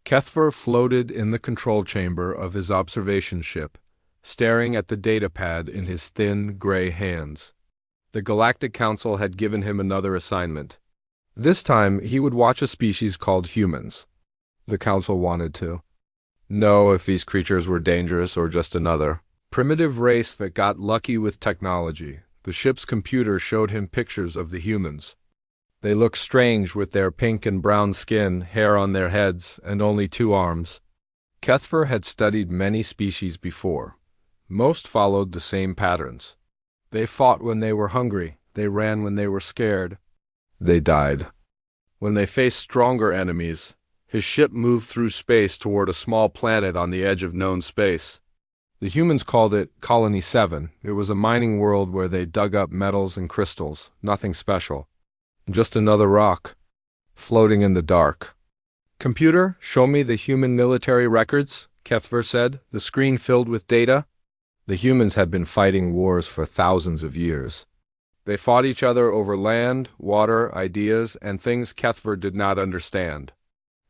Kethver floated in the control chamber of his observation ship, staring at the datapad in his thin, gray hands. The Galactic Council had given him another assignment. This time, he would watch a species called humans. The Council wanted to know if these creatures were dangerous or just another primitive race that got lucky with technology. The ship's computer showed him pictures of the humans. They looked strange with their pink and brown skin, hair on their heads, and only 2 arms. Kethver had studied many species before. Most followed the same patterns. They fought when they were hungry. They ran when they were scared. They died when they faced stronger enemies. His ship moved through space toward a small planet on the edge of known space. The humans called it Colony 7. It was a mining world where they dug up metals and crystals. Nothing special. Just another rock, floating in the dark. "Computer, show me the human military records," Kethver said, the screen filled with data. The humans had been fighting wars for thousands of years. They fought each other over land, water, ideas, and things Kethver did not understand.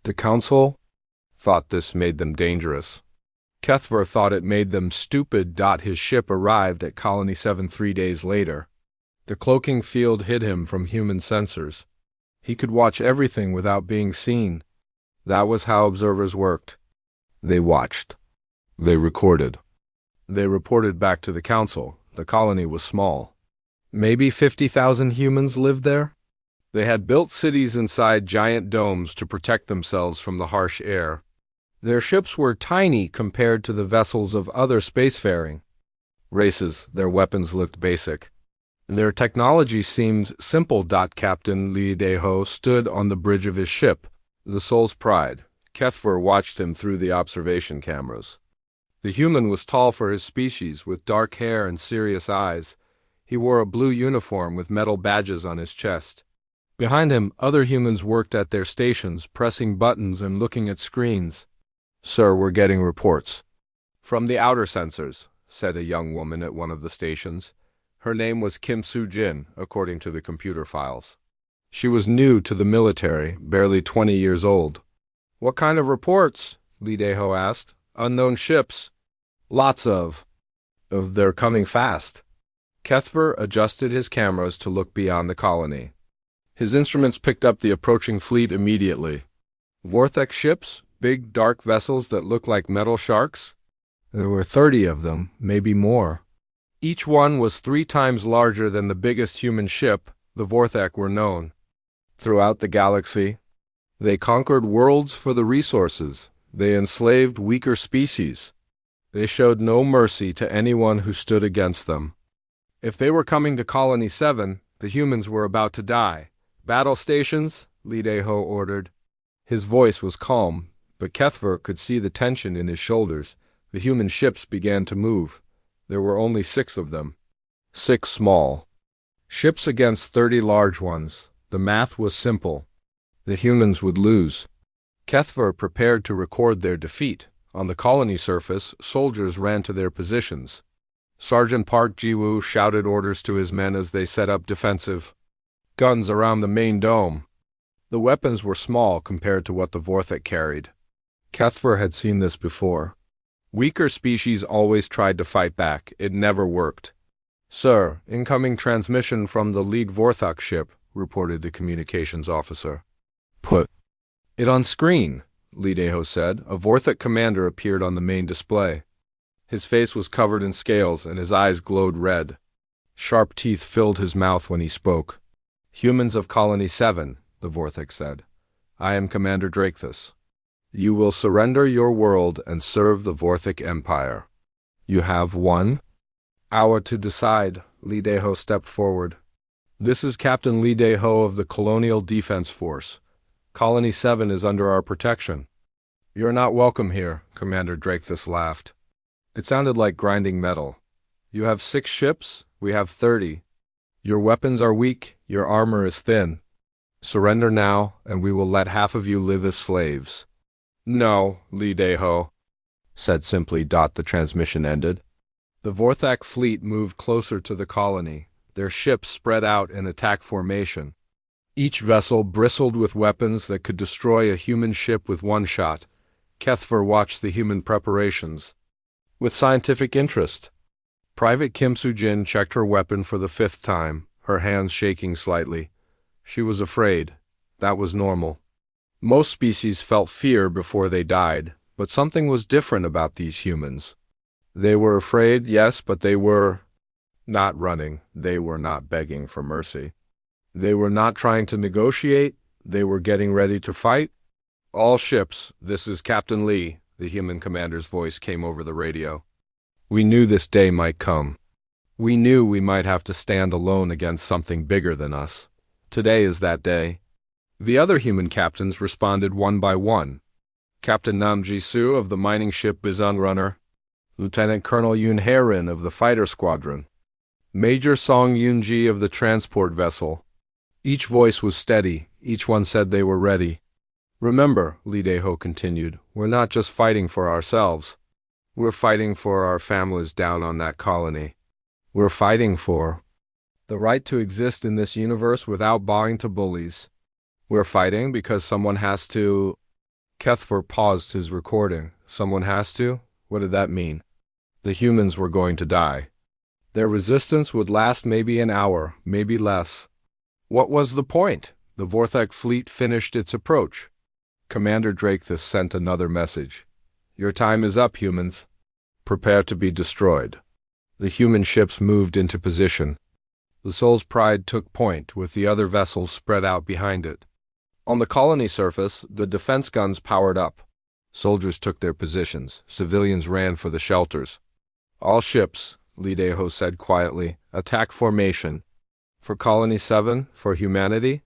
The Council thought this made them dangerous. Kethver thought it made them stupid. His ship arrived at Colony 7 3 days later. The cloaking field hid him from human sensors. He could watch everything without being seen. That was how observers worked. They watched. They recorded. They reported back to the Council. The colony was small. Maybe 50,000 humans lived there? They had built cities inside giant domes to protect themselves from the harsh air. Their ships were tiny compared to the vessels of other spacefaring races. Their weapons looked basic. Their technology seemed simple. Captain Lee Dae-ho stood on the bridge of his ship, the Soul's Pride. Kethver watched him through the observation cameras. The human was tall for his species, with dark hair and serious eyes. He wore a blue uniform with metal badges on his chest. Behind him, other humans worked at their stations, pressing buttons and looking at screens. "Sir, we're getting reports from the outer sensors," said a young woman at one of the stations. Her name was Kim Soo-jin, according to the computer files. She was new to the military, barely 20 years old. "What kind of reports?" Lee Dae-ho asked. "Unknown ships." "Lots of. They're coming fast." Kethver adjusted his cameras to look beyond the colony. His instruments picked up the approaching fleet immediately. Vortex ships? Big, dark vessels that looked like metal sharks? There were 30 of them, maybe more. Each one was 3 times larger than the biggest human ship. The Vortex were known throughout the galaxy. They conquered worlds for the resources. They enslaved weaker species. They showed no mercy to anyone who stood against them. If they were coming to Colony 7, the humans were about to die. "Battle stations," Lee Dae-ho ordered. His voice was calm, but Kethver could see the tension in his shoulders. The human ships began to move. There were only 6 of them. 6 small ships against 30 large ones. The math was simple. The humans would lose. Kethver prepared to record their defeat. On the colony surface, soldiers ran to their positions. Sergeant Park Ji-woo shouted orders to his men as they set up defensive guns around the main dome. The weapons were small compared to what the Vortex carried. Kethver had seen this before. Weaker species always tried to fight back. It never worked. "Sir, incoming transmission from the lead Vortex ship," reported the communications officer. "Put it on screen," Lee Dae-ho said. A Vortex commander appeared on the main display. His face was covered in scales, and his eyes glowed red. Sharp teeth filled his mouth when he spoke. "Humans of Colony 7, the Vortex said. "I am Commander Drakethus. You will surrender your world and serve the Vortex Empire. You have 1 hour to decide." Lee Dae-ho stepped forward. "This is Captain Lee Dae-ho of the Colonial Defense Force. Colony 7 is under our protection." "You're not welcome here," Commander Drakethus laughed. It sounded like grinding metal. "You have 6 ships, we have 30. Your weapons are weak, your armor is thin. Surrender now, and we will let half of you live as slaves." "No," Lee Dae-ho said simply. The transmission ended. The Vortex fleet moved closer to the colony. Their ships spread out in attack formation. Each vessel bristled with weapons that could destroy a human ship with one shot. Kethver watched the human preparations with scientific interest. Private Kim Soo-jin checked her weapon for the 5th time, her hands shaking slightly. She was afraid. That was normal. Most species felt fear before they died, but something was different about these humans. They were afraid, yes, but they were not running. They were not begging for mercy. They were not trying to negotiate. They were getting ready to fight. All ships, this is Captain Lee, the human commander's voice came over the radio. We knew this day might come. We knew we might have to stand alone against something bigger than us. Today is that day. The other human captains responded one by one. Captain Nam Ji-soo of the mining ship Bizun Runner, Lieutenant Colonel Yoon Hae-rin of the fighter squadron, Major Song Yoon-ji of the transport vessel. Each voice was steady. Each one said they were ready. Remember, Lee Dae-ho continued, we're not just fighting for ourselves. We're fighting for our families down on that colony. We're fighting for the right to exist in this universe without bowing to bullies. We're fighting because someone has to. Kethver paused his recording. Someone has to? What did that mean? The humans were going to die. Their resistance would last maybe an hour, maybe less. What was the point? The Vorthek fleet finished its approach. Commander Drakethus sent another message. Your time is up, humans. Prepare to be destroyed. The human ships moved into position. The Soul's Pride took point, with the other vessels spread out behind it. On the colony surface, the defense guns powered up. Soldiers took their positions. Civilians ran for the shelters. All ships, Lee Dae-ho said quietly, attack formation. For Colony 7, for humanity,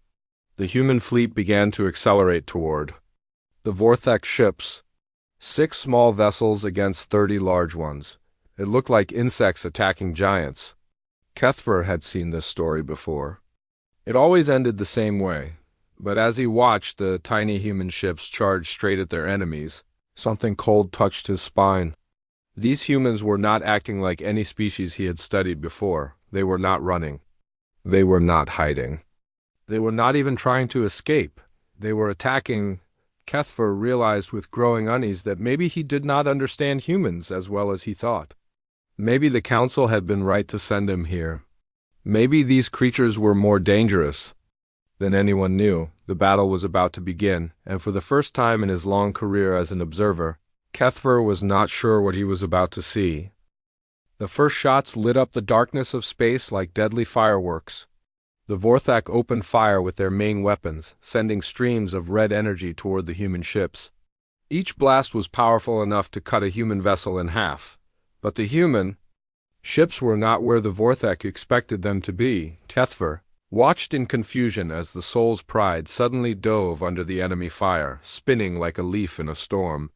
the human fleet began to accelerate toward the Vorthek ships. 6 small vessels against 30 large ones. It looked like insects attacking giants. Kethver had seen this story before. It always ended the same way, but as he watched the tiny human ships charge straight at their enemies, something cold touched his spine. These humans were not acting like any species he had studied before. They were not running. They were not hiding. They were not even trying to escape. They were attacking. Kethver realized with growing unease that maybe he did not understand humans as well as he thought. Maybe the council had been right to send him here. Maybe these creatures were more dangerous than anyone knew. The battle was about to begin, and for the first time in his long career as an observer, Kethver was not sure what he was about to see. The first shots lit up the darkness of space like deadly fireworks. The Vorthak opened fire with their main weapons, sending streams of red energy toward the human ships. Each blast was powerful enough to cut a human vessel in half. But the human ships were not where the Vorthak expected them to be. Kethver watched in confusion as the Soul's Pride suddenly dove under the enemy fire, spinning like a leaf in a storm.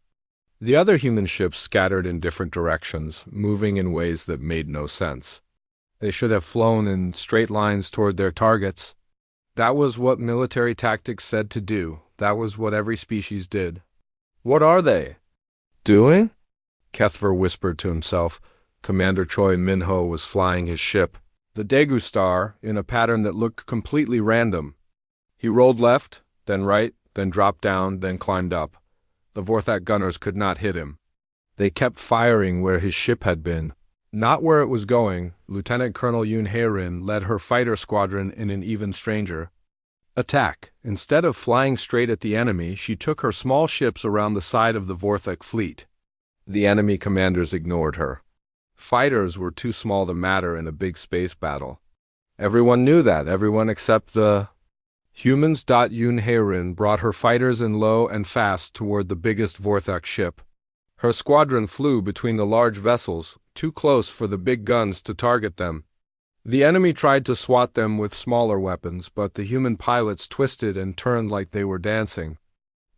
The other human ships scattered in different directions, moving in ways that made no sense. They should have flown in straight lines toward their targets. That was what military tactics said to do. That was what every species did. What are they doing? Kethver whispered to himself. Commander Choi Min-ho was flying his ship, the Daegu Star, in a pattern that looked completely random. He rolled left, then right, then dropped down, then climbed up. The Vorthak gunners could not hit him. They kept firing where his ship had been. Not where it was going. Lieutenant Colonel Yoon Hae-rin led her fighter squadron in an even stranger attack. Instead of flying straight at the enemy, she took her small ships around the side of the Vorthak fleet. The enemy commanders ignored her. Fighters were too small to matter in a big space battle. Everyone knew that, everyone except the humans. Yoon Hae-rin brought her fighters in low and fast toward the biggest Vorthak ship. Her squadron flew between the large vessels, too close for the big guns to target them. The enemy tried to swat them with smaller weapons, but the human pilots twisted and turned like they were dancing.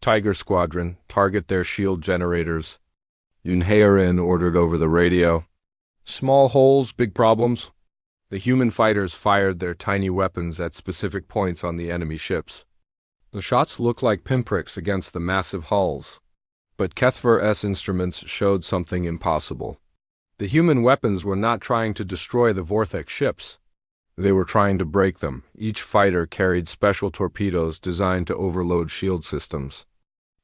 Tiger Squadron, target their shield generators. Yoon Hae-rin ordered over the radio. Small holes, big problems. The human fighters fired their tiny weapons at specific points on the enemy ships. The shots looked like pinpricks against the massive hulls. But Kethver's instruments showed something impossible. The human weapons were not trying to destroy the Vorthak ships. They were trying to break them. Each fighter carried special torpedoes designed to overload shield systems.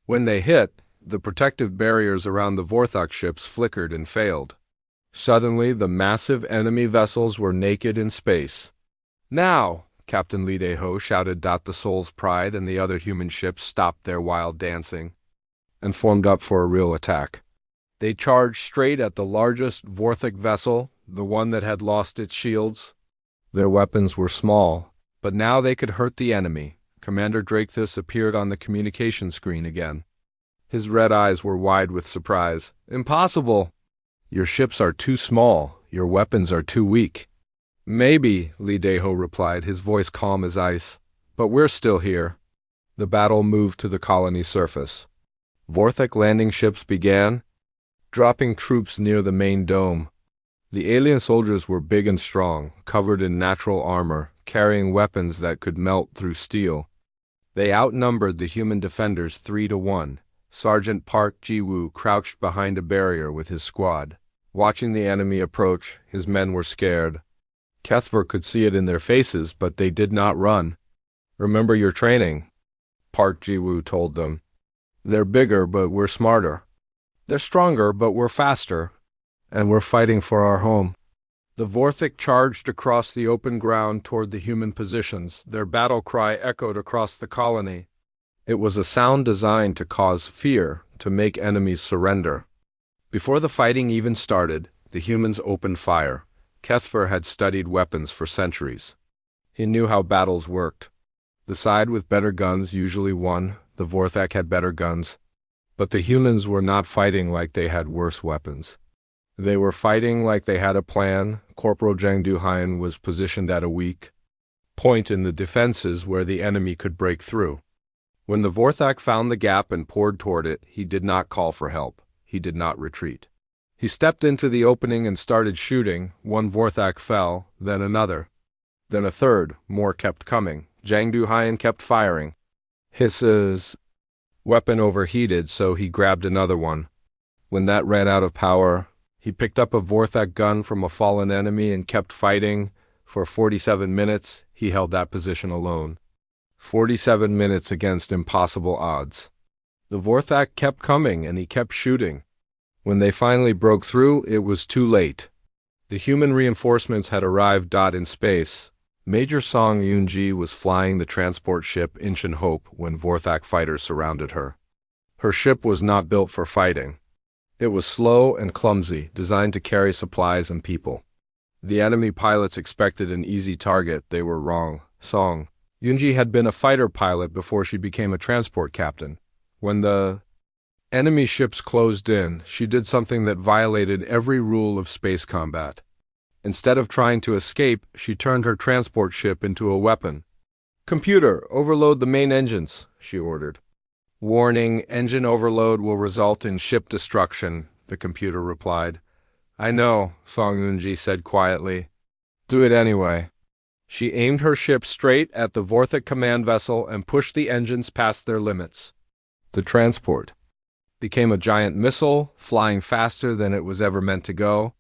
When they hit, The protective barriers around the Vorthok ships flickered and failed. Suddenly, the massive enemy vessels were naked in space. "Now!" Captain Lideho shouted. The Soul's Pride and the other human ships stopped their wild dancing and formed up for a real attack. They charged straight at the largest Vorthok vessel, the one that had lost its shields. Their weapons were small, but now they could hurt the enemy. Commander Drakethus appeared on the communication screen again. His red eyes were wide with surprise. "Impossible! Your ships are too small. Your weapons are too weak." "Maybe," Lideho replied, his voice calm as ice. "But we're still here." The battle moved to the colony surface. Vorthok landing ships began, dropping troops near the main dome. The alien soldiers were big and strong, covered in natural armor, carrying weapons that could melt through steel. They outnumbered the human defenders 3-1. Sergeant Park Ji-woo crouched behind a barrier with his squad. Watching the enemy approach, his men were scared. Kethver could see it in their faces, but they did not run. "Remember your training," Park Ji-woo told them. "They're bigger, but we're smarter. They're stronger, but we're faster. And we're fighting for our home." The Vorthok charged across the open ground toward the human positions. Their battle cry echoed across the colony. It was a sound designed to cause fear, to make enemies surrender. Before the fighting even started, the humans opened fire. Kethver had studied weapons for centuries. He knew how battles worked. The side with better guns usually won. The Vorthok had better guns. But the humans were not fighting like they had worse weapons. They were fighting like they had a plan. Corporal Jang Du-hyun was positioned at a weak point in the defenses where the enemy could break through. When the Vorthok found the gap and poured toward it, he did not call for help. He did not retreat. He stepped into the opening and started shooting. One Vorthok fell, then another. Then a third. More kept coming. Jang Du-hyun kept firing. His weapon overheated, so he grabbed another one. When that ran out of power, he picked up a Vorthok gun from a fallen enemy and kept fighting. For 47 minutes, he held that position alone. 47 minutes against impossible odds. The Vorthok kept coming, and he kept shooting. When they finally broke through, it was too late. The human reinforcements had arrived. In space, Major Song Yoon-ji was flying the transport ship Incheon Hope when Vorthok fighters surrounded her. Her ship was not built for fighting. It was slow and clumsy, designed to carry supplies and people. The enemy pilots expected an easy target. They were wrong. Song Yoon-ji had been a fighter pilot before she became a transport captain. When the enemy ships closed in, she did something that violated every rule of space combat. Instead of trying to escape, she turned her transport ship into a weapon. "Computer, overload the main engines," she ordered. "Warning, engine overload will result in ship destruction," the computer replied. "I know," Song Yoon-ji said quietly. "Do it anyway." She aimed her ship straight at the Vorthok command vessel and pushed the engines past their limits. The transport became a giant missile, flying faster than it was ever meant to go.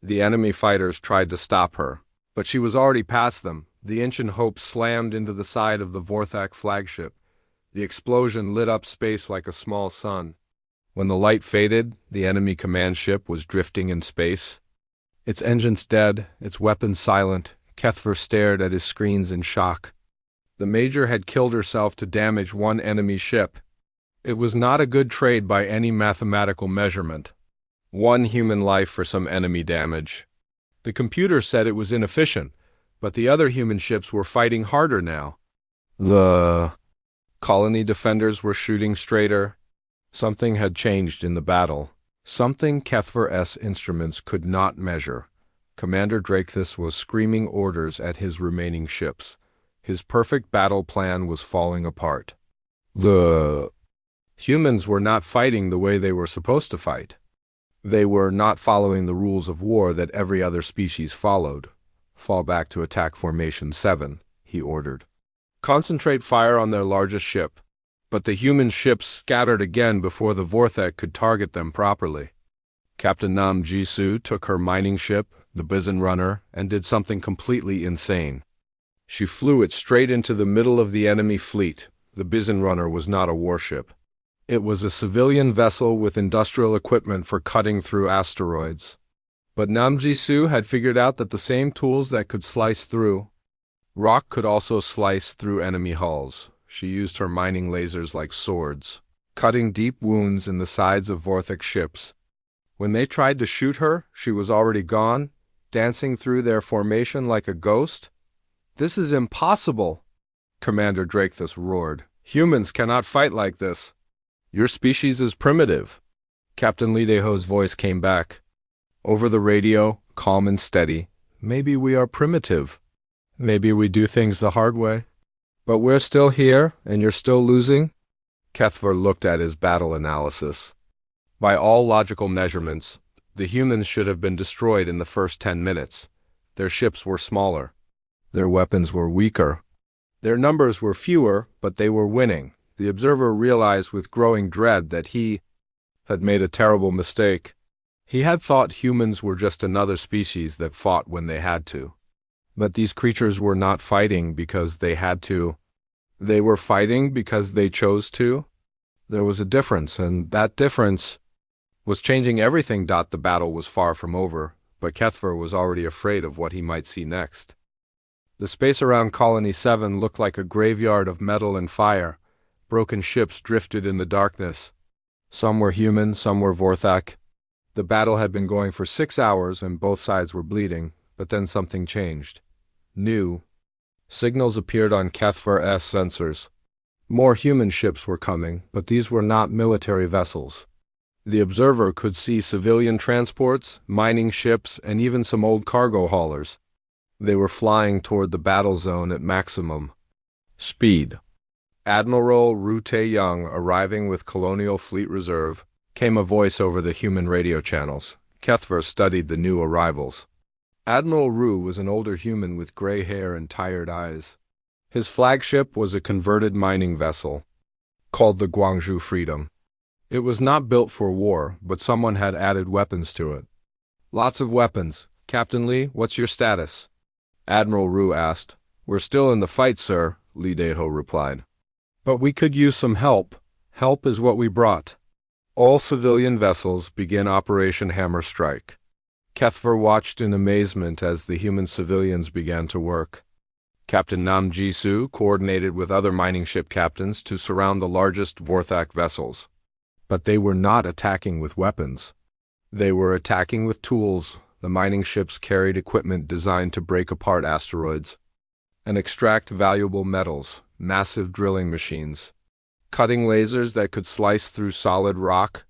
The enemy fighters tried to stop her, but she was already past them. The Incheon Hope slammed into the side of the Vorthok flagship. The explosion lit up space like a small sun. When the light faded, the enemy command ship was drifting in space. Its engines dead, its weapons silent. Kethver stared at his screens in shock. The Major had killed herself to damage one enemy ship. It was not a good trade by any mathematical measurement. One human life for some enemy damage. The computer said it was inefficient, but the other human ships were fighting harder now. The colony defenders were shooting straighter. Something had changed in the battle. Something Kethver's instruments could not measure. Commander Drakethus was screaming orders at his remaining ships. His perfect battle plan was falling apart. The humans were not fighting the way they were supposed to fight. They were not following the rules of war that every other species followed. "Fall back to attack formation 7, he ordered. "Concentrate fire on their largest ship." But the human ships scattered again before the Vorthok could target them properly. Captain Nam Ji-soo took her mining ship, the Bison Runner, and did something completely insane. She flew it straight into the middle of the enemy fleet. The Bison Runner was not a warship. It was a civilian vessel with industrial equipment for cutting through asteroids. But Namjisu had figured out that the same tools that could slice through rock could also slice through enemy hulls. She used her mining lasers like swords, cutting deep wounds in the sides of Vorthak ships. When they tried to shoot her, she was already gone, dancing through their formation like a ghost. "This is impossible," Commander Drakethus roared. "Humans cannot fight like this. Your species is primitive." Captain Lideho's voice came back. Over the radio, calm and steady. "Maybe we are primitive. Maybe we do things the hard way. But we're still here, and you're still losing?" Kethver looked at his battle analysis. By all logical measurements, the humans should have been destroyed in the first 10 minutes. Their ships were smaller. Their weapons were weaker. Their numbers were fewer, but they were winning. The observer realized with growing dread that he had made a terrible mistake. He had thought humans were just another species that fought when they had to. But these creatures were not fighting because they had to. They were fighting because they chose to. There was a difference, and that difference was changing everything. The battle was far from over, but Kethver was already afraid of what he might see next. The space around Colony 7 looked like a graveyard of metal and fire. Broken ships drifted in the darkness. Some were human, some were Vorthak. The battle had been going for 6 hours and both sides were bleeding, but then something changed. New signals appeared on Kethver's sensors. More human ships were coming, but these were not military vessels. The observer could see civilian transports, mining ships, and even some old cargo haulers. They were flying toward the battle zone at maximum speed. Admiral Ru Tae-young arriving with Colonial Fleet Reserve, came a voice over the human radio channels. Kethver studied the new arrivals. Admiral Ru was an older human with gray hair and tired eyes. His flagship was a converted mining vessel, called the Guangzhou Freedom. It was not built for war, but someone had added weapons to it. "Lots of weapons. Captain Lee, what's your status?" Admiral Ru asked. "We're still in the fight, sir," Lee Daeho replied. "But we could use some help. Help is what we brought." All civilian vessels begin Operation Hammer Strike. Kethver watched in amazement as the human civilians began to work. Captain Nam Jisoo coordinated with other mining ship captains to surround the largest Vorthak vessels. But they were not attacking with weapons. They were attacking with tools. The mining ships carried equipment designed to break apart asteroids and extract valuable metals, massive drilling machines, cutting lasers that could slice through solid rock,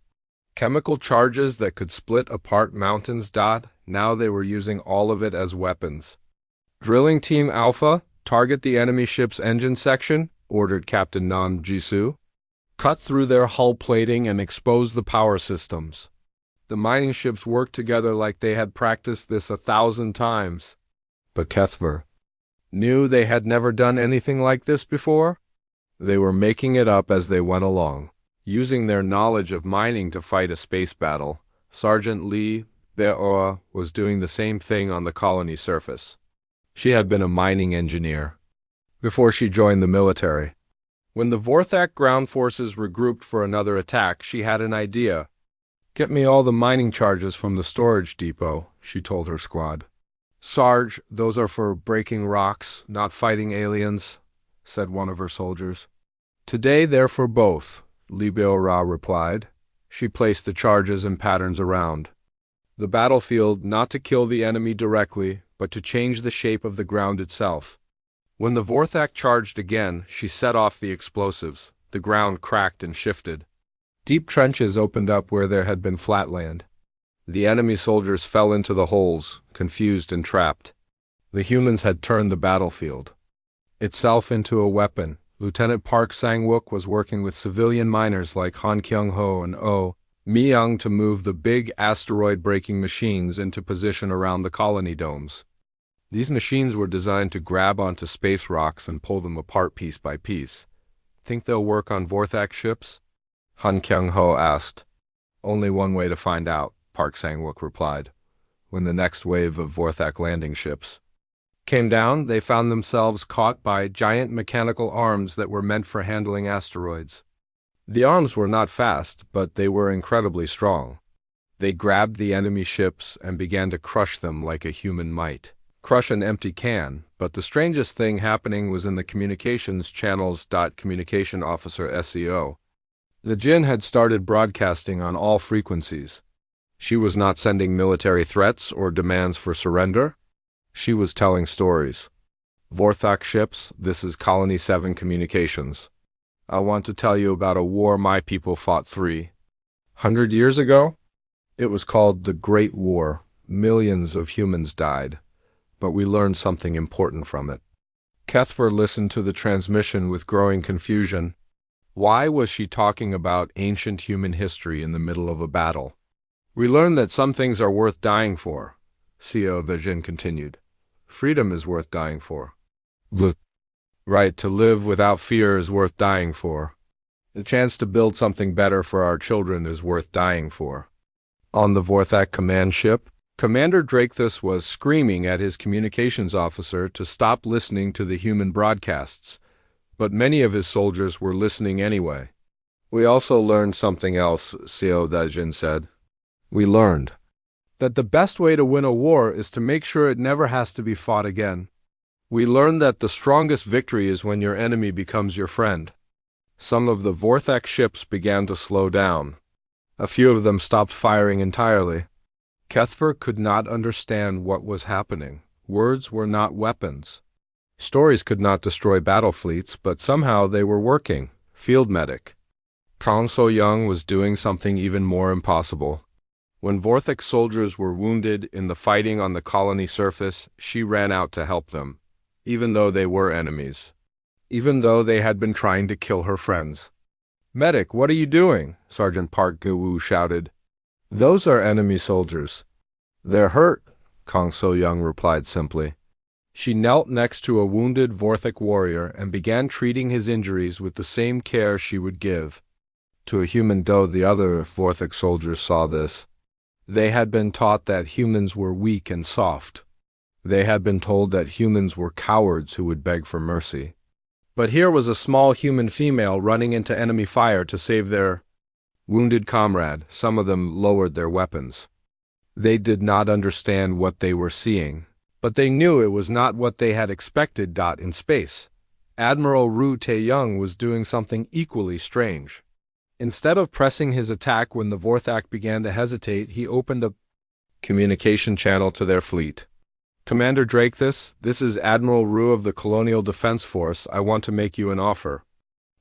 chemical charges that could split apart mountains. Now they were using all of it as weapons. "Drilling Team Alpha, target the enemy ship's engine section," ordered Captain Nam Jisoo. "Cut through their hull plating and expose the power systems." The mining ships worked together like they had practiced this 1,000 times. But Kethver knew they had never done anything like this before. They were making it up as they went along, using their knowledge of mining to fight a space battle. Sergeant Lee Beoa was doing the same thing on the colony surface. She had been a mining engineer before she joined the military. When the Vorthak ground forces regrouped for another attack, she had an idea. "Get me all the mining charges from the storage depot," she told her squad. "Sarge, those are for breaking rocks, not fighting aliens," said one of her soldiers. "Today they're for both," Lee Beora replied. She placed the charges and patterns around the battlefield, not to kill the enemy directly, but to change the shape of the ground itself. When the Vorthak charged again, she set off the explosives. The ground cracked and shifted. Deep trenches opened up where there had been flat land. The enemy soldiers fell into the holes, confused and trapped. The humans had turned the battlefield itself into a weapon. Lieutenant Park Sang-wook was working with civilian miners like Han Kyung-ho and Oh Mi-young to move the big asteroid-breaking machines into position around the colony domes. These machines were designed to grab onto space rocks and pull them apart piece by piece. "Think they'll work on Vorthak ships?" Han Kyung-ho asked. "Only one way to find out," Park Sang-wook replied. When the next wave of Vorthak landing ships came down, they found themselves caught by giant mechanical arms that were meant for handling asteroids. The arms were not fast, but they were incredibly strong. They grabbed the enemy ships and began to crush them like a human might. Crush an empty can, but the strangest thing happening was in the communications channels. Communication Officer SEO. The Jinn had started broadcasting on all frequencies. She was not sending military threats or demands for surrender. She was telling stories. Vorthak ships, this is Colony 7 Communications. I want to tell you about a war my people fought 300 years ago. It was called the Great War. Millions of humans died, but we learned something important from it. Kethver listened to the transmission with growing confusion. Why was she talking about ancient human history in the middle of a battle? We learned that some things are worth dying for, CEO Vijin continued. Freedom is worth dying for. The right to live without fear is worth dying for. The chance to build something better for our children is worth dying for. On the Vorthak command ship, Commander Drakethus was screaming at his communications officer to stop listening to the human broadcasts, but many of his soldiers were listening anyway. We also learned something else, CEO Dajin said. We learned that the best way to win a war is to make sure it never has to be fought again. We learned that the strongest victory is when your enemy becomes your friend. Some of the Vorthak ships began to slow down. A few of them stopped firing entirely. Kethver could not understand what was happening. Words were not weapons. Stories could not destroy battle fleets, but somehow they were working. Field medic. Kang So-young was doing something even more impossible. When Vorthak soldiers were wounded in the fighting on the colony surface, she ran out to help them, even though they were enemies. Even though they had been trying to kill her friends. Medic, what are you doing? Sergeant Park Gu-woo shouted. Those are enemy soldiers. They're hurt, Kang So-young replied simply. She knelt next to a wounded Vorthak warrior and began treating his injuries with the same care she would give to a human. Though the other Vorthak soldiers saw this, they had been taught that humans were weak and soft. They had been told that humans were cowards who would beg for mercy. But here was a small human female running into enemy fire to save their wounded comrade. Some of them lowered their weapons. They did not understand what they were seeing, but they knew it was not what they had expected. In space, Admiral Ru Tae-young was doing something equally strange. Instead of pressing his attack when the Vorthak began to hesitate, he opened a communication channel to their fleet. Commander Drakethus, this is Admiral Ru of the Colonial Defense Force. I want to make you an offer.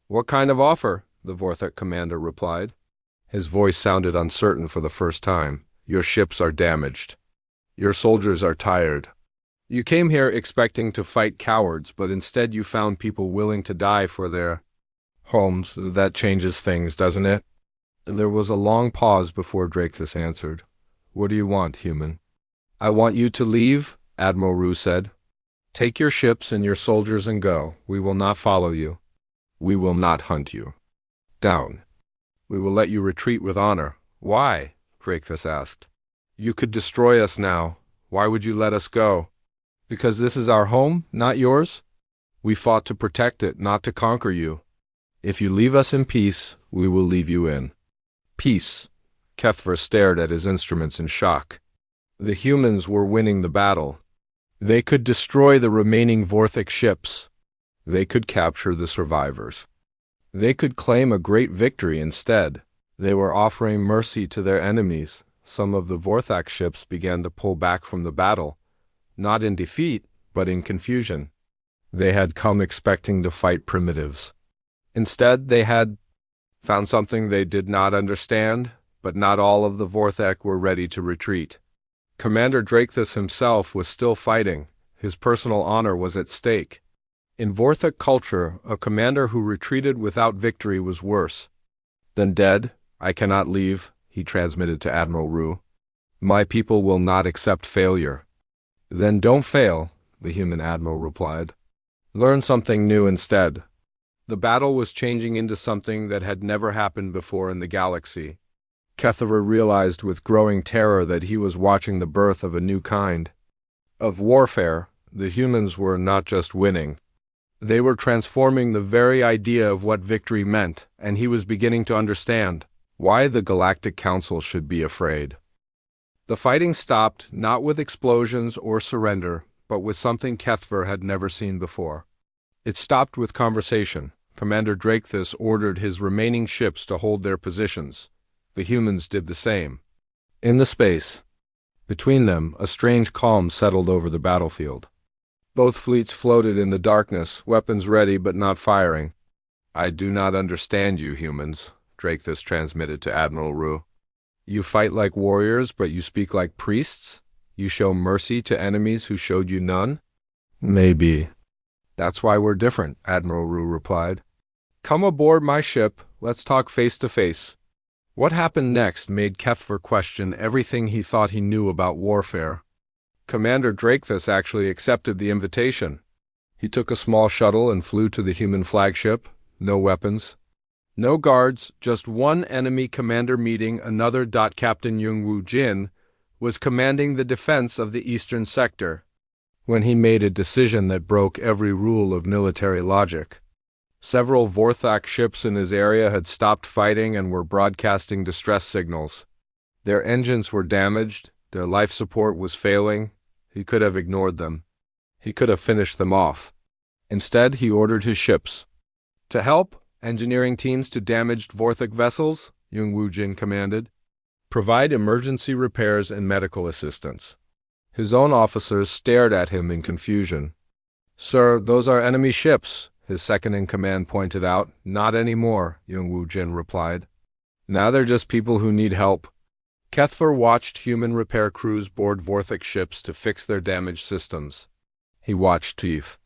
What kind of offer? The Vorthak commander replied. His voice sounded uncertain for the first time. Your ships are damaged. Your soldiers are tired. You came here expecting to fight cowards, but instead you found people willing to die for their homes. That changes things, doesn't it? There was a long pause before Drakethus answered. What do you want, human? I want you to leave, Admiral Ru said. Take your ships and your soldiers and go. We will not follow you. We will not hunt you down. We will let you retreat with honor. Why? Drakethus asked. You could destroy us now. Why would you let us go? Because this is our home, not yours? We fought to protect it, not to conquer you. If you leave us in peace, we will leave you in peace. Kethver stared at his instruments in shock. The humans were winning the battle. They could destroy the remaining Vorthak ships. They could capture the survivors. They could claim a great victory instead. They were offering mercy to their enemies. Some of the Vorthak ships began to pull back from the battle, not in defeat, but in confusion. They had come expecting to fight primitives. Instead, they had found something they did not understand, but not all of the Vorthak were ready to retreat. Commander Drakethus himself was still fighting. His personal honor was at stake. In Vorthak culture, a commander who retreated without victory was worse than dead. I cannot leave, he transmitted to Admiral Ru. My people will not accept failure. Then don't fail, the human admiral replied. Learn something new instead. The battle was changing into something that had never happened before in the galaxy. Kethver realized with growing terror that he was watching the birth of a new kind of warfare. The humans were not just winning. They were transforming the very idea of what victory meant, and he was beginning to understand why the Galactic Council should be afraid. The fighting stopped, not with explosions or surrender, but with something Kethver had never seen before. It stopped with conversation. Commander Drakethus ordered his remaining ships to hold their positions. The humans did the same. In the space between them, a strange calm settled over the battlefield. Both fleets floated in the darkness, weapons ready but not firing. "I do not understand you, humans," Drakethus transmitted to Admiral Rue. "You fight like warriors, but you speak like priests? You show mercy to enemies who showed you none?" "Maybe. That's why we're different," Admiral Rue replied. "Come aboard my ship. Let's talk face to face." What happened next made Kethver question everything he thought he knew about warfare. Commander Drakethus actually accepted the invitation. He took a small shuttle and flew to the human flagship. No weapons. No guards, just one enemy commander meeting another. Captain Yongwu Jin was commanding the defense of the eastern sector when he made a decision that broke every rule of military logic. Several Vorthak ships in his area had stopped fighting and were broadcasting distress signals. Their engines were damaged, their life support was failing. He could have ignored them. He could have finished them off. Instead, he ordered his ships to help engineering teams to damaged Vorthak vessels, Yongwu Jin commanded. Provide emergency repairs and medical assistance. His own officers stared at him in confusion. "Sir, those are enemy ships," his second-in-command pointed out. "Not anymore," Yongwu Jin replied. "Now they're just people who need help." Kethver watched human repair crews board Vorthak ships to fix their damaged systems. He watched Chief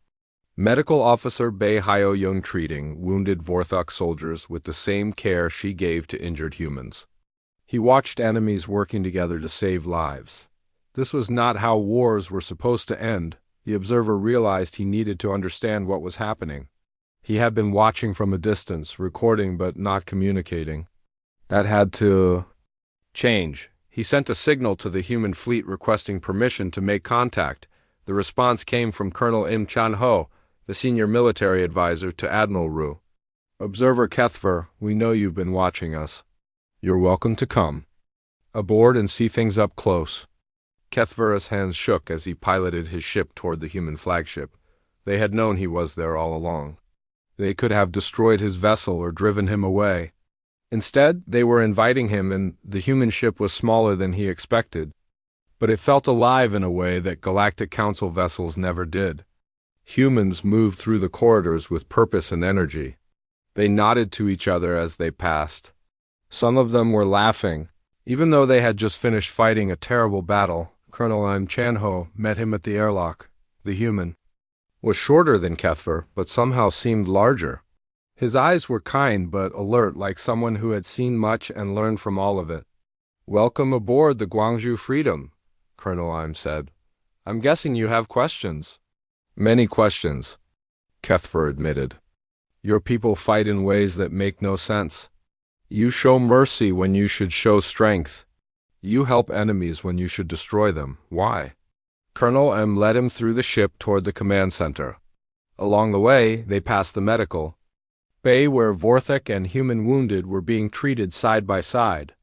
Medical Officer Bei Hyo-young treating wounded Vorthak soldiers with the same care she gave to injured humans. He watched enemies working together to save lives. This was not how wars were supposed to end. The observer realized he needed to understand what was happening. He had been watching from a distance, recording but not communicating. That had to change. He sent a signal to the human fleet requesting permission to make contact. The response came from Colonel Im Chan-ho, the senior military advisor to Admiral Rue. "Observer Kethver, we know you've been watching us. You're welcome to come aboard and see things up close." Kethver's hands shook as he piloted his ship toward the human flagship. They had known he was there all along. They could have destroyed his vessel or driven him away. Instead, they were inviting him, and the human ship was smaller than he expected. But it felt alive in a way that Galactic Council vessels never did. Humans moved through the corridors with purpose and energy. They nodded to each other as they passed. Some of them were laughing. Even though they had just finished fighting a terrible battle, Colonel Im Chan-ho met him at the airlock. The human was shorter than Kethver, but somehow seemed larger. His eyes were kind but alert, like someone who had seen much and learned from all of it. "Welcome aboard the Gwangju Freedom," Colonel Im said. "I'm guessing you have questions." "Many questions," Kethver admitted. "Your people fight in ways that make no sense. You show mercy when you should show strength. You help enemies when you should destroy them. Why?" Colonel M led him through the ship toward the command center. Along the way, they passed the medical bay where Vorthak and human wounded were being treated side by side.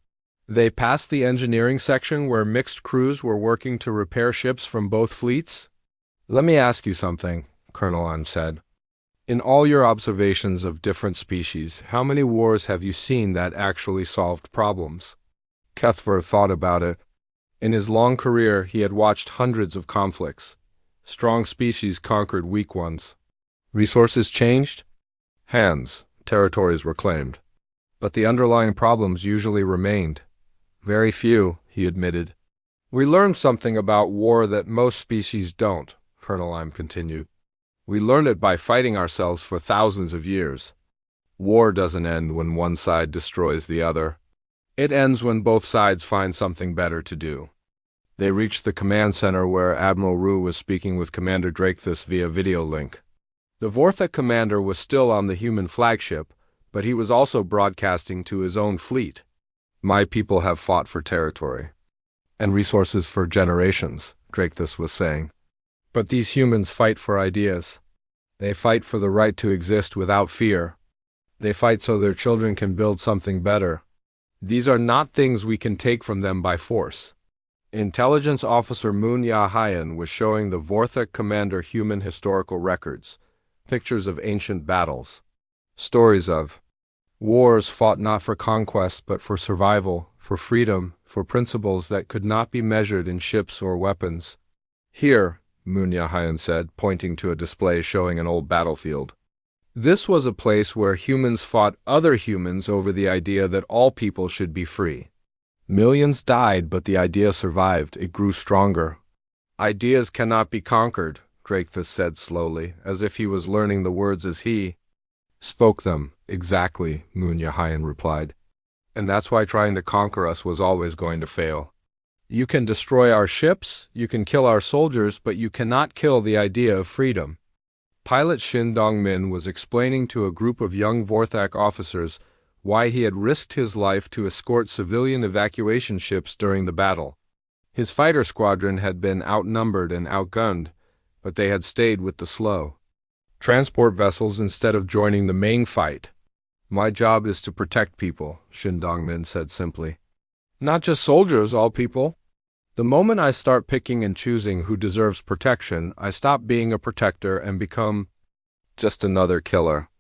They passed the engineering section where mixed crews were working to repair ships from both fleets. "Let me ask you something," Colonel M said. "In all your observations of different species, how many wars have you seen that actually solved problems?" Kethver thought about it. In his long career, he had watched hundreds of conflicts. Strong species conquered weak ones. Resources changed. Territories were claimed. But the underlying problems usually remained. "Very few," he admitted. "We learned something about war that most species don't," Colonel Im continued. "We learn it by fighting ourselves for thousands of years. War doesn't end when one side destroys the other. It ends when both sides find something better to do." They reached the command center where Admiral Rue was speaking with Commander Drakethus via video link. The Vorthak commander was still on the human flagship, but he was also broadcasting to his own fleet. "My people have fought for territory and resources for generations," Drakethus was saying. "But these humans fight for ideas. They fight for the right to exist without fear. They fight so their children can build something better. These are not things we can take from them by force. Intelligence Officer Moon Ya-Hyan was showing the Vorthak commander human historical records, pictures of ancient battles, stories of wars fought not for conquest but for survival, for freedom, for principles that could not be measured in ships or weapons. Here, Moon Ya-Hyan said, pointing to a display showing an old battlefield. This was a place where humans fought other humans over the idea that all people should be free. Millions died, but the idea survived. It grew stronger. Ideas cannot be conquered, Drakethus said slowly, as if he was learning the words as he spoke them. Exactly, Moon Ya-Hyan replied. And that's why trying to conquer us was always going to fail. You can destroy our ships, you can kill our soldiers, but you cannot kill the idea of freedom. Pilot Shin Dong-min was explaining to a group of young Vorthak officers why he had risked his life to escort civilian evacuation ships during the battle. His fighter squadron had been outnumbered and outgunned, but they had stayed with the slow transport vessels instead of joining the main fight. My job is to protect people, Shin Dong-min said simply. Not just soldiers, all people. The moment I start picking and choosing who deserves protection, I stop being a protector and become just another killer.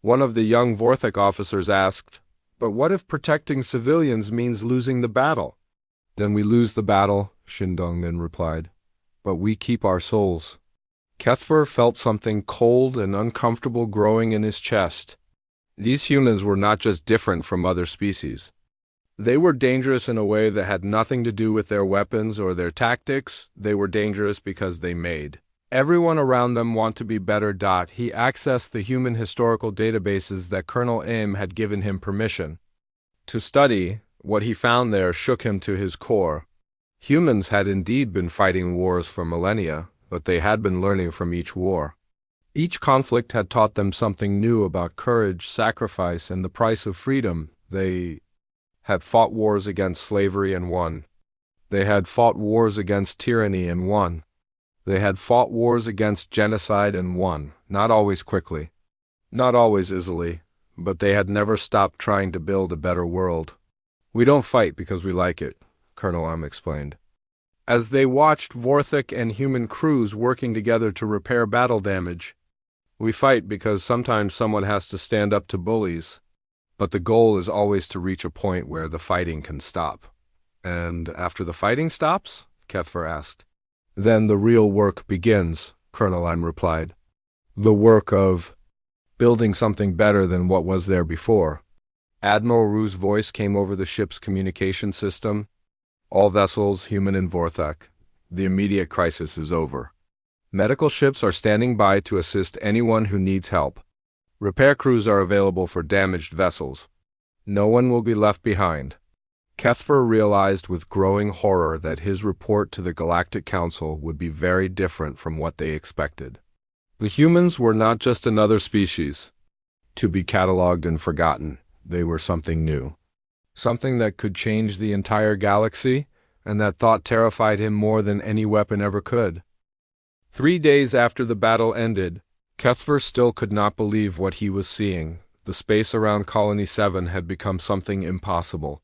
One of the young Vorthak officers asked, "But what if protecting civilians means losing the battle?" "Then we lose the battle," Shin Dong-min replied. "But we keep our souls." Kethver felt something cold and uncomfortable growing in his chest. These humans were not just different from other species. They were dangerous in a way that had nothing to do with their weapons or their tactics. They were dangerous because they made everyone around them want to be better. He accessed the human historical databases that Colonel Im had given him permission to study. What he found there shook him to his core. Humans had indeed been fighting wars for millennia, but they had been learning from each war. Each conflict had taught them something new about courage, sacrifice, and the price of freedom. They had fought wars against slavery and won. They had fought wars against tyranny and won. They had fought wars against genocide and won, not always quickly, not always easily, but they had never stopped trying to build a better world. "We don't fight because we like it," Colonel Im explained. As they watched Vorthak and human crews working together to repair battle damage, "We fight because sometimes someone has to stand up to bullies. But the goal is always to reach a point where the fighting can stop." "And after the fighting stops?" Kethver asked. "Then the real work begins," Colonel Im replied. "The work of building something better than what was there before." Admiral Ru's voice came over the ship's communication system. "All vessels, human and Vorthak. The immediate crisis is over. Medical ships are standing by to assist anyone who needs help. Repair crews are available for damaged vessels. No one will be left behind." Kethver realized with growing horror that his report to the Galactic Council would be very different from what they expected. The humans were not just another species to be catalogued and forgotten. They were something new. Something that could change the entire galaxy, and that thought terrified him more than any weapon ever could. 3 days after the battle ended, Kethver still could not believe what he was seeing. The space around Colony 7 had become something impossible.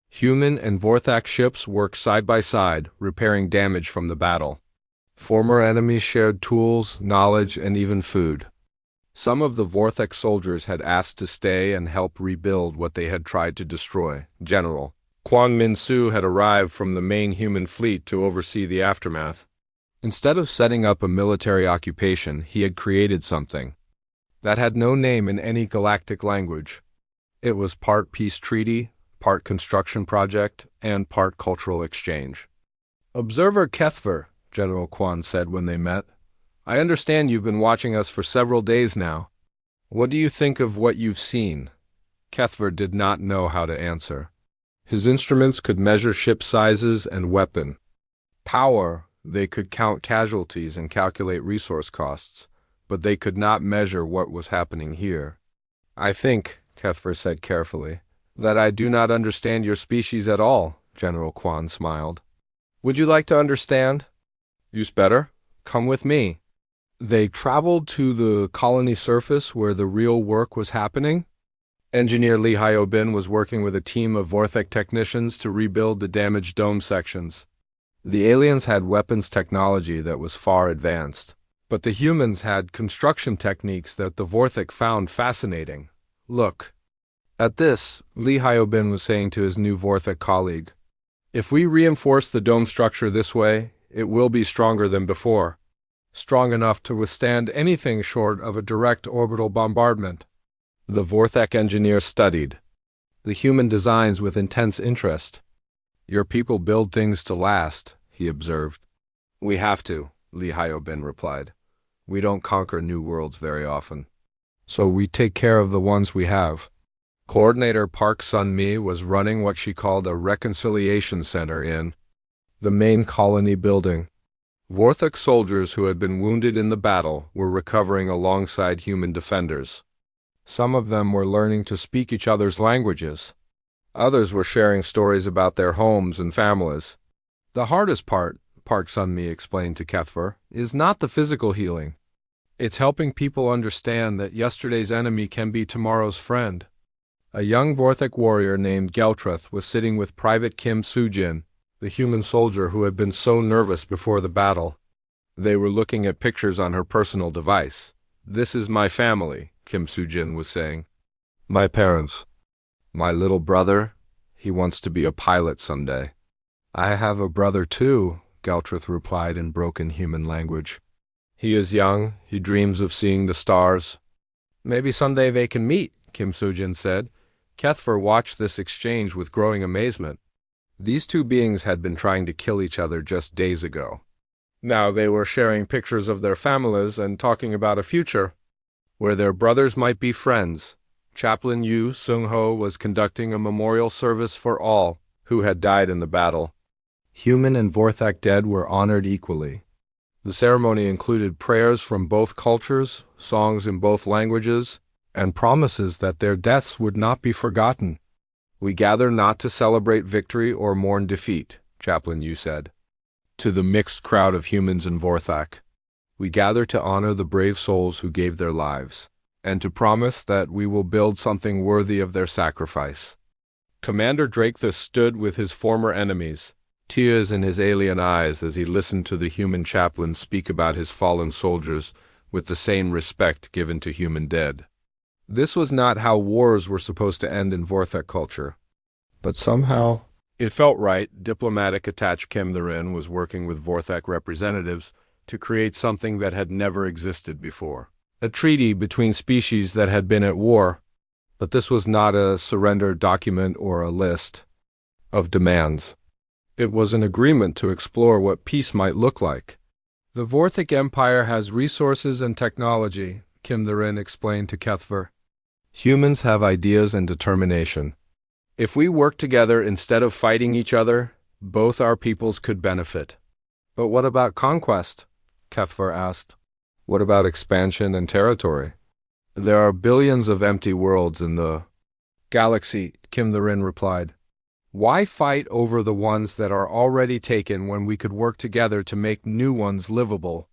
Human and Vorthak ships worked side by side, repairing damage from the battle. Former enemies shared tools, knowledge, and even food. Some of the Vorthak soldiers had asked to stay and help rebuild what they had tried to destroy. General Kwon Min-soo had arrived from the main human fleet to oversee the aftermath. Instead of setting up a military occupation, he had created something that had no name in any galactic language. It was part peace treaty, part construction project, and part cultural exchange. "Observer Kethver," General Kwon said when they met, "I understand you've been watching us for several days now. What do you think of what you've seen?" Kethver did not know how to answer. His instruments could measure ship sizes and weapon power. They could count casualties and calculate resource costs, but they could not measure what was happening here. "I think," Kethver said carefully, "that I do not understand your species at all," General Kwon smiled. "Would you like to understand? Use better? Come with me." They traveled to the colony surface where the real work was happening. Engineer Lee Hyobin was working with a team of Vorthek technicians to rebuild the damaged dome sections. The aliens had weapons technology that was far advanced, but the humans had construction techniques that the Vorthek found fascinating. Look. At this, Lee Hyobin was saying to his new Vorthek colleague, "If we reinforce the dome structure this way, it will be stronger than before. Strong enough to withstand anything short of a direct orbital bombardment." The Vorthek engineer studied the human designs with intense interest. "Your people build things to last," he observed. "We have to," Lee Hyobin replied. "We don't conquer new worlds very often. So we take care of the ones we have." Coordinator Park Sun-mi was running what she called a reconciliation center in the main colony building. Vorthek soldiers who had been wounded in the battle were recovering alongside human defenders. Some of them were learning to speak each other's languages. Others were sharing stories about their homes and families. "The hardest part," Park Sun-mi explained to Kethver, "is not the physical healing. It's helping people understand that yesterday's enemy can be tomorrow's friend." A young Vorthek warrior named Geltreth was sitting with Private Kim Soo-jin, the human soldier who had been so nervous before the battle. They were looking at pictures on her personal device. "This is my family," Kim Soo-jin was saying. "My parents. My little brother, he wants to be a pilot someday." "I have a brother too," Geltreth replied in broken human language. "He is young. He dreams of seeing the stars." "Maybe someday they can meet," Kim Soo-jin said. Kethver watched this exchange with growing amazement. These two beings had been trying to kill each other just days ago. Now they were sharing pictures of their families and talking about a future where their brothers might be friends. Chaplain Yu Sung-ho was conducting a memorial service for all who had died in the battle. Human and Vorthek dead were honored equally. The ceremony included prayers from both cultures, songs in both languages, and promises that their deaths would not be forgotten. "We gather not to celebrate victory or mourn defeat," Chaplain Yu said to the mixed crowd of humans and Vorthek. "We gather to honor the brave souls who gave their lives, and to promise that we will build something worthy of their sacrifice." Commander Drakethus stood with his former enemies, tears in his alien eyes as he listened to the human chaplain speak about his fallen soldiers with the same respect given to human dead. This was not how wars were supposed to end in Vorthek culture. But somehow it felt right. Diplomatic Attached Kim Therin was working with Vorthek representatives to create something that had never existed before. A treaty between species that had been at war. But this was not a surrender document or a list of demands. It was an agreement to explore what peace might look like. "The Vorthek Empire has resources and technology," Kim Therin explained to Kethver. "Humans have ideas and determination. If we work together instead of fighting each other, both our peoples could benefit." "But what about conquest?" Kethver asked. "What about expansion and territory? There are billions of empty worlds in the galaxy," Kim Therin replied. "Why fight over the ones that are already taken when we could work together to make new ones livable?"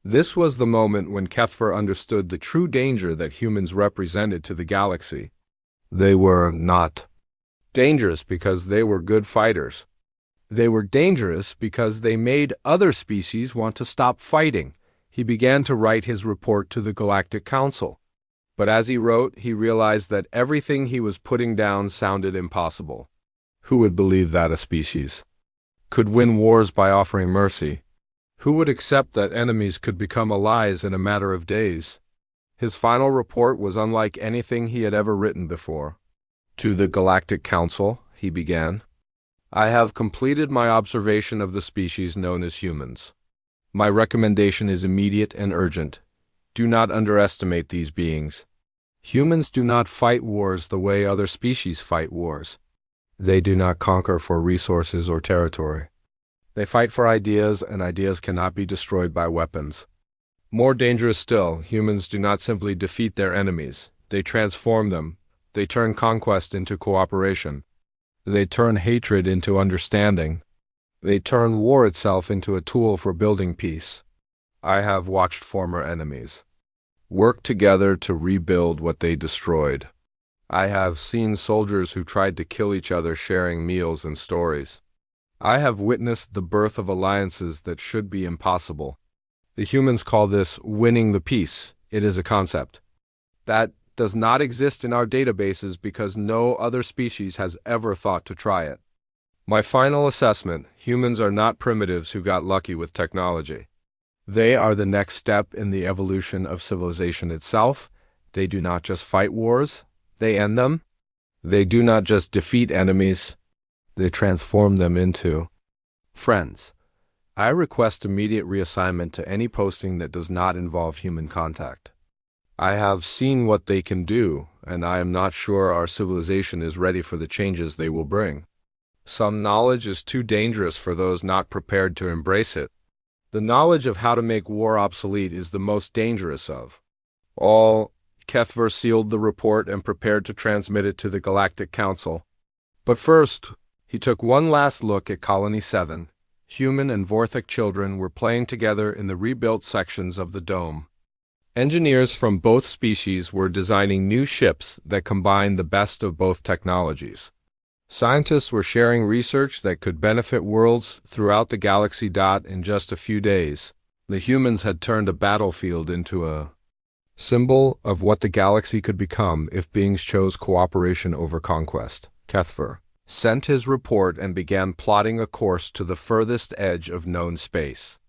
This was the moment when Kethver understood the true danger that humans represented to the galaxy. They were not dangerous because they were good fighters. They were dangerous because they made other species want to stop fighting. He began to write his report to the Galactic Council. But as he wrote, he realized that everything he was putting down sounded impossible. Who would believe that a species could win wars by offering mercy? Who would accept that enemies could become allies in a matter of days? His final report was unlike anything he had ever written before. "To the Galactic Council," he began, "I have completed my observation of the species known as humans. My recommendation is immediate and urgent. Do not underestimate these beings. Humans do not fight wars the way other species fight wars. They do not conquer for resources or territory. They fight for ideas, and ideas cannot be destroyed by weapons. More dangerous still, humans do not simply defeat their enemies. They transform them. They turn conquest into cooperation. They turn hatred into understanding. They turn war itself into a tool for building peace. I have watched former enemies work together to rebuild what they destroyed. I have seen soldiers who tried to kill each other sharing meals and stories. I have witnessed the birth of alliances that should be impossible. The humans call this winning the peace. It is a concept that does not exist in our databases because no other species has ever thought to try it. My final assessment: humans are not primitives who got lucky with technology. They are the next step in the evolution of civilization itself. They do not just fight wars, they end them. They do not just defeat enemies, they transform them into friends. I request immediate reassignment to any posting that does not involve human contact. I have seen what they can do, and I am not sure our civilization is ready for the changes they will bring. Some knowledge is too dangerous for those not prepared to embrace it. The knowledge of how to make war obsolete is the most dangerous of all. HFY sealed the report and prepared to transmit it to the Galactic Council. But first, he took one last look at Colony 7. Human and Vorthic children were playing together in the rebuilt sections of the dome. Engineers from both species were designing new ships that combined the best of both technologies. Scientists were sharing research that could benefit worlds throughout the galaxy. In just a few days, the humans had turned a battlefield into a symbol of what the galaxy could become if beings chose cooperation over conquest. HFY sent his report and began plotting a course to the furthest edge of known space.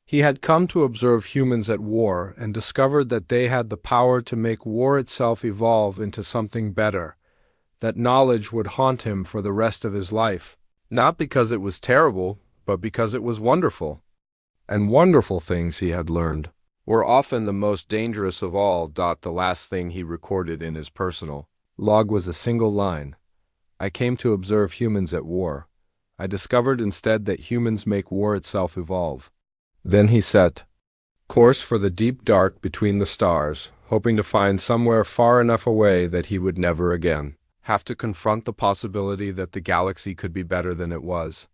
He had come to observe humans at war and discovered that they had the power to make war itself evolve into something better. That knowledge would haunt him for the rest of his life, not because it was terrible, but because it was wonderful. And wonderful things he had learned were often the most dangerous of all. The last thing he recorded in his personal log was a single line: I came to observe humans at war. I discovered instead that humans make war itself evolve. Then he set course for the deep dark between the stars, hoping to find somewhere far enough away that he would never again have to confront the possibility that the galaxy could be better than it was.